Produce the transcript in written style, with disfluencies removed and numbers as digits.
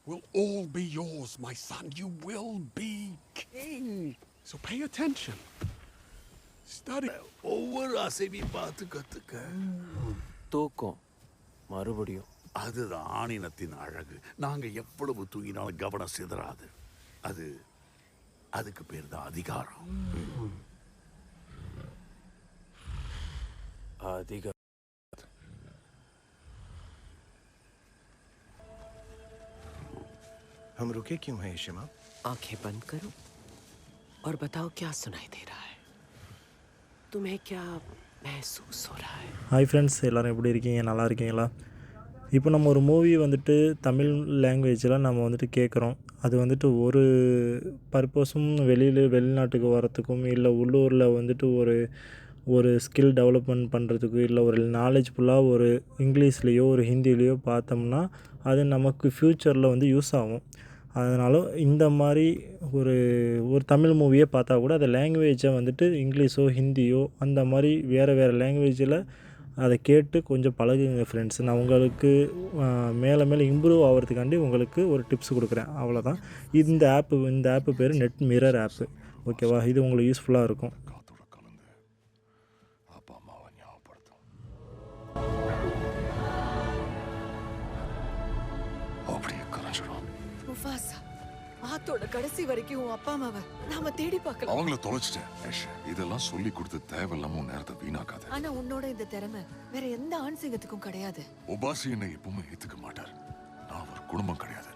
will all be yours, my son. You will be king. So pay attention. Study. ஒவ்வொரு அசைவையும் பார்த்து கத்துக்க. தூக்கம் மறுபடியும். அதுதான் ஆணினத்தின் அழகு. நாங்க எவ்வளவு தூங்கினாலும் கவனம் சிதறாது. அதுக்கு பேர் தான் அதிகாரம். அதிகாரம். हम रुके क्यों हैं शिमा? आंखें बंद करो और बताओ क्या सुनाई दे रहा है, तुम्हें क्या महसूस हो रहा है? ஹாய் ஃப்ரெண்ட்ஸ், எல்லோரும் எப்படி இருக்கீங்க? நல்லா இருக்கீங்களா? இப்போ நம்ம ஒரு மூவி வந்துட்டு தமிழ் லாங்குவேஜில் நம்ம வந்துட்டு கேட்குறோம். அது வந்துட்டு ஒரு பர்பஸும் வெளிநாட்டுக்கு வரத்துக்கும் இல்லை உள்ளூரில் வந்துட்டு ஒரு ஸ்கில் டெவலப்மெண்ட் பண்ணுறதுக்கு இல்லை ஒரு நாலேஜ்ஃபுல்லாக ஒரு இங்கிலீஷ்லேயோ ஒரு ஹிந்திலேயோ பார்த்தோம்னா அது நமக்கு ஃப்யூச்சரில் வந்து யூஸ் ஆகும். அதனால இந்த மாதிரி ஒரு தமிழ் மூவியே பார்த்தா கூட அந்த லாங்குவேஜை வந்துட்டு இங்கிலீஷோ ஹிந்தியோ அந்த மாதிரி வேறு லாங்குவேஜில் அதை கேட்டு கொஞ்சம் பழகுங்க ஃப்ரெண்ட்ஸ். நான் உங்களுக்கு மேலே இம்ப்ரூவ் ஆகிறதுக்காண்டி உங்களுக்கு ஒரு டிப்ஸ் கொடுக்குறேன், அவ்வளோதான். இந்த ஆப்பு பேர் நெட் மிரர் ஆப்பு. ஓகேவா? இது உங்களுக்கு யூஸ்ஃபுல்லாக இருக்கும். ஆத்தோட கடைசி வரைக்கும் உன் அப்பா அம்மாவை நாம தேடி பார்க்கலாம். அவங்கள தொலைச்சிட்டேன். இதெல்லாம் சொல்லி கொடுத்து தேவையில்லாம நேரத்தை வீணாக்காத. ஆனா உன்னோட இந்த திறமை வேற எந்த ஆண் சிங்கத்துக்கும் கிடையாது. உபாசி என்னை எப்பவுமே ஏத்துக்க மாட்டார். நான் ஒரு குடும்பம் கிடையாது.